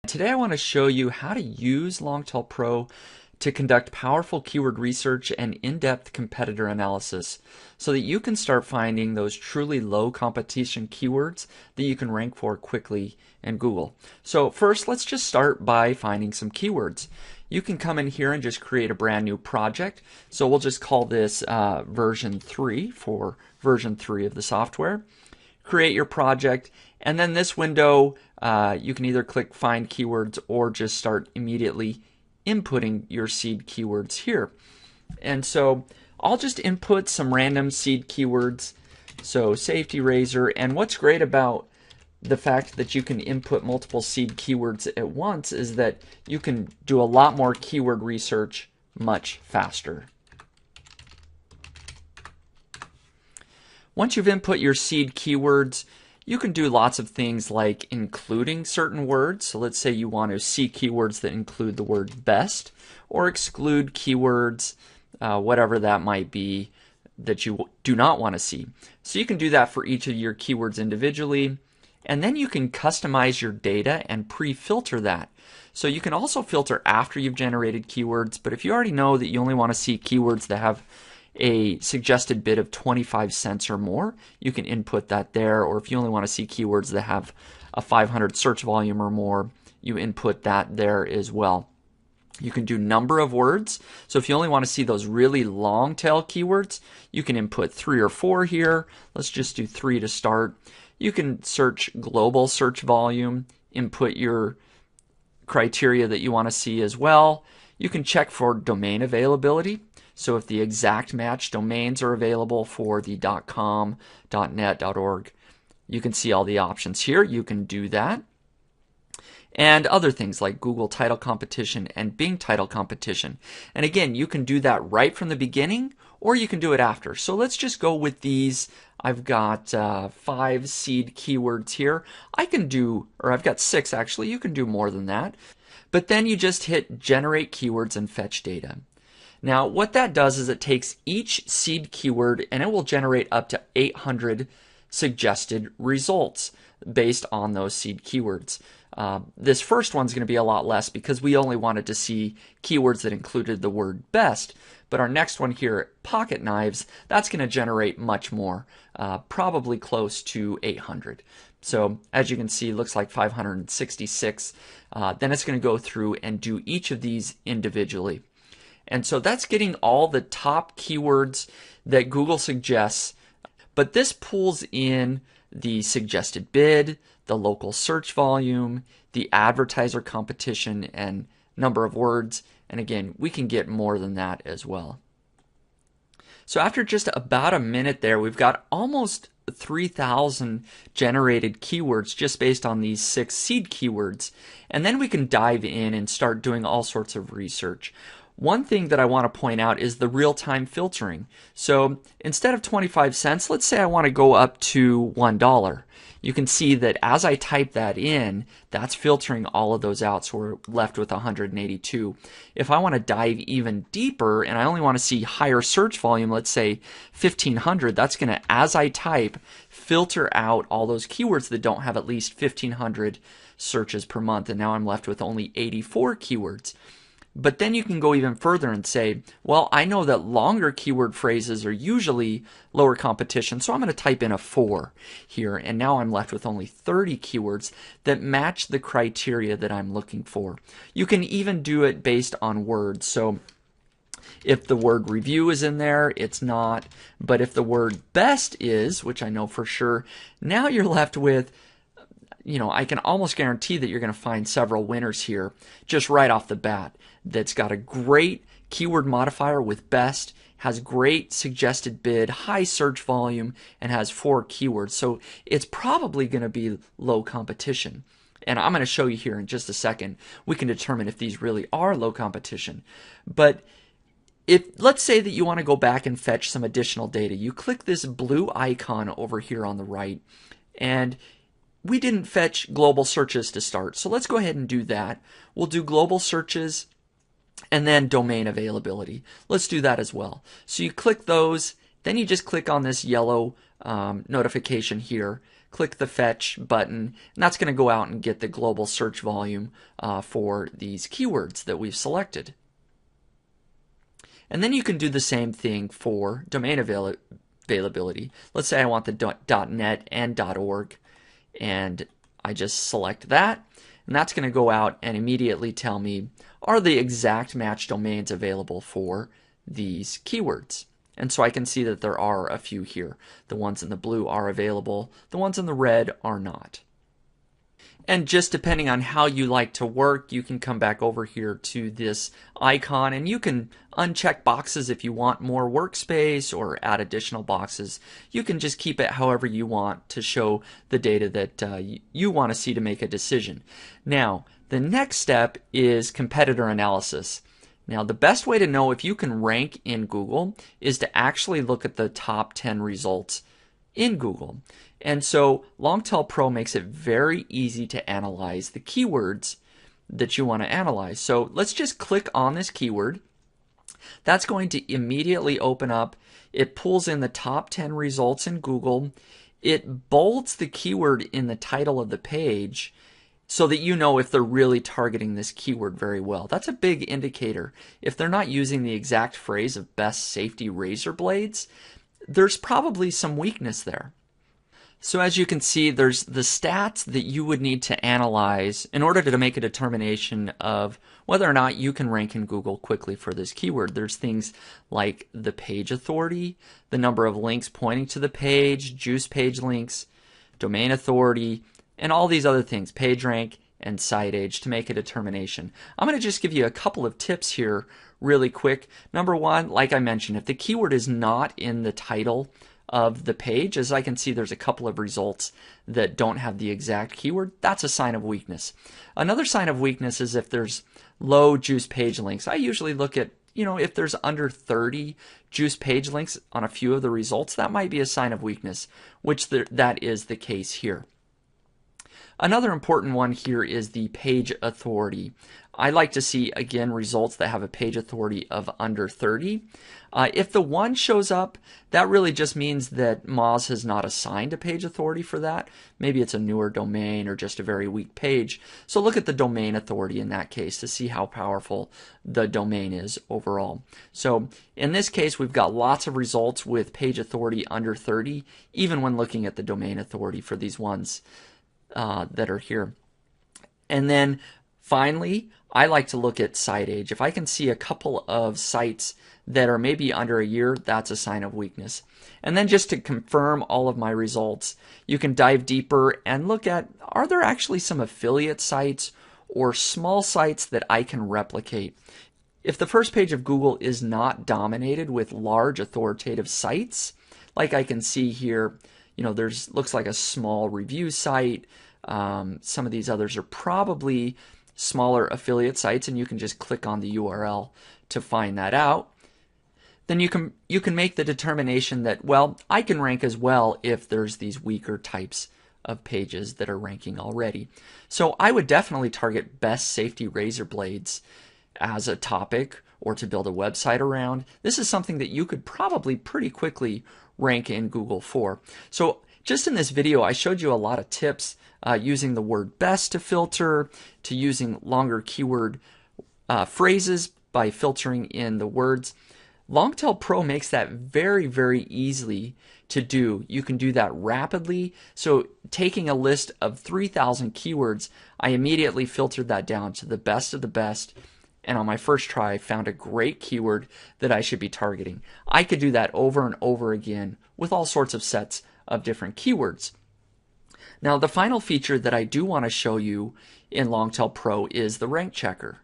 Today I want to show you how to use Longtail Pro to conduct powerful keyword research and in-depth competitor analysis so that you can start finding those truly low competition keywords that you can rank for quickly in Google. So first, let's just start by finding some keywords. You can come in here and just create a brand new project. So we'll just call this version 3 for version 3 of the software. Create your project, and then this window you can either click find keywords or just start immediately inputting your seed keywords here. And so I'll just input some random seed keywords, so safety razor. And what's great about the fact that you can input multiple seed keywords at once is that you can do a lot more keyword research much faster. Once you've input your seed keywords, you can do lots of things like including certain words. So let's say you want to see keywords that include the word best, or exclude keywords, whatever that might be, that you do not want to see. So you can do that for each of your keywords individually. And then you can customize your data and pre-filter that. So you can also filter after you've generated keywords, but if you already know that you only want to see keywords that have a suggested bid of 25 cents or more, you can input that there. Or if you only want to see keywords that have a 500 search volume or more, you input that there as well. You can do number of words. So if you only want to see those really long tail keywords, you can input 3 or 4 here. Let's just do 3 to start. You can search global search volume, input your criteria that you want to see as well. You can check for domain availability. So if the exact match domains are available for the .com, .net, .org, you can see all the options here. You can do that. And other things like Google title competition and Bing title competition. And again, you can do that right from the beginning, or you can do it after. So let's just go with these. I've got 5 seed keywords here. I've got 6 actually. You can do more than that. But then you just hit generate keywords and fetch data. Now what that does is it takes each seed keyword and it will generate up to 800 suggested results based on those seed keywords. This first one's going to be a lot less because we only wanted to see keywords that included the word best. But our next one here, pocket knives, that's going to generate much more, probably close to 800. So as you can see, it looks like 566. Then it's going to go through and do each of these individually. And so that's getting all the top keywords that Google suggests, but this pulls in the suggested bid, the local search volume, the advertiser competition, and number of words. And again, we can get more than that as well. So after just about a minute there, we've got almost 3,000 generated keywords just based on these 6 seed keywords. And then we can dive in and start doing all sorts of research. One thing that I want to point out is the real-time filtering. So instead of 25 cents, let's say I want to go up to $1. You can see that as I type that in, that's filtering all of those out, so we're left with 182. If I want to dive even deeper and I only want to see higher search volume, let's say 1,500, that's going to, as I type, filter out all those keywords that don't have at least 1,500 searches per month, and now I'm left with only 84 keywords. But then you can go even further and say, well, I know that longer keyword phrases are usually lower competition, so I'm going to type in a 4 here, and now I'm left with only 30 keywords that match the criteria that I'm looking for. You can even do it based on words. So if the word review is in there, it's not. But if the word best is, which I know for sure, now you're left with, I can almost guarantee that you're going to find several winners here just right off the bat. That's got a great keyword modifier with best, has great suggested bid, high search volume, and has 4 keywords. So it's probably going to be low competition. And I'm going to show you here in just a second. We can determine if these really are low competition. But let's say that you want to go back and fetch some additional data. You click this blue icon over here on the right, and we didn't fetch global searches to start. So let's go ahead and do that. We'll do global searches and then domain availability. Let's do that as well. So you click those, then you just click on this yellow notification here, click the fetch button, and that's going to go out and get the global search volume for these keywords that we've selected. And then you can do the same thing for domain availability. Let's say I want the .net and .org, and I just select that, and that's going to go out and immediately tell me, are the exact match domains available for these keywords? And so I can see that there are a few here. The ones in the blue are available, the ones in the red are not. And just depending on how you like to work, you can come back over here to this icon and you can uncheck boxes if you want more workspace or add additional boxes. You can just keep it however you want to show the data that you want to see to make a decision. Now, the next step is competitor analysis. Now, the best way to know if you can rank in Google is to actually look at the top 10 results in Google. And so Longtail Pro makes it very easy to analyze the keywords that you want to analyze. So let's just click on this keyword. That's going to immediately open up. It pulls in the top 10 results in Google. It bolds the keyword in the title of the page so that you know if they're really targeting this keyword very well. That's a big indicator. If they're not using the exact phrase of best safety razor blades, there's probably some weakness there. So as you can see, there's the stats that you would need to analyze in order to make a determination of whether or not you can rank in Google quickly for this keyword. There's things like the page authority, the number of links pointing to the page, juice page links, domain authority, and all these other things, page rank and site age, to make a determination. I'm going to just give you a couple of tips here really quick. Number one, like I mentioned, if the keyword is not in the title of the page, as I can see there's a couple of results that don't have the exact keyword, that's a sign of weakness. Another sign of weakness is if there's low juice page links. I usually look at, if there's under 30 juice page links on a few of the results, that might be a sign of weakness, which that is the case here. Another important one here is the page authority. I like to see, again, results that have a page authority of under 30. If the 1 shows up, that really just means that Moz has not assigned a page authority for that. Maybe it's a newer domain or just a very weak page. So look at the domain authority in that case to see how powerful the domain is overall. So in this case, we've got lots of results with page authority under 30, even when looking at the domain authority for these ones that are here. And then finally, I like to look at site age. If I can see a couple of sites that are maybe under a year, that's a sign of weakness. And then just to confirm all of my results, you can dive deeper and look at, are there actually some affiliate sites or small sites that I can replicate? If the first page of Google is not dominated with large authoritative sites, like I can see here, there's looks like a small review site. Some of these others are probably smaller affiliate sites, and you can just click on the URL to find that out. Then you can make the determination that, well, I can rank as well if there's these weaker types of pages that are ranking already. So I would definitely target best safety razor blades as a topic or to build a website around. This is something that you could probably pretty quickly rank in Google for. So just in this video, I showed you a lot of tips using the word best to filter, to using longer keyword phrases by filtering in the words. Longtail Pro makes that very, very easily to do. You can do that rapidly. So taking a list of 3,000 keywords, I immediately filtered that down to the best of the best. And on my first try, I found a great keyword that I should be targeting. I could do that over and over again with all sorts of sets of different keywords. Now, the final feature that I do want to show you in Longtail Pro is the rank checker.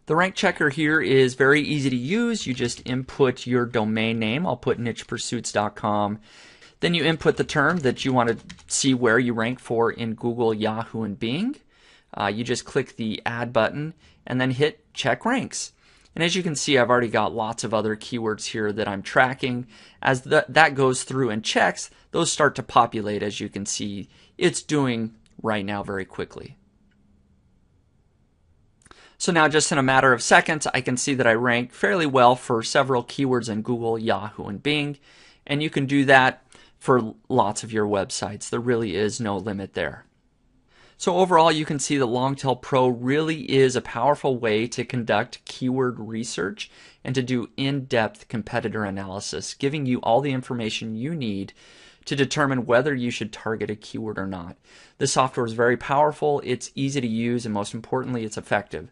The rank checker here is very easy to use. You just input your domain name. I'll put nichepursuits.com. Then you input the term that you want to see where you rank for in Google, Yahoo, and Bing. You just click the add button and then hit check ranks. And as you can see, I've already got lots of other keywords here that I'm tracking. As that goes through and checks, those start to populate, as you can see it's doing right now very quickly. So now just in a matter of seconds, I can see that I rank fairly well for several keywords in Google, Yahoo, and Bing. And you can do that for lots of your websites. There really is no limit there. So overall, you can see that Longtail Pro really is a powerful way to conduct keyword research and to do in-depth competitor analysis, giving you all the information you need to determine whether you should target a keyword or not. This software is very powerful, it's easy to use, and most importantly, it's effective.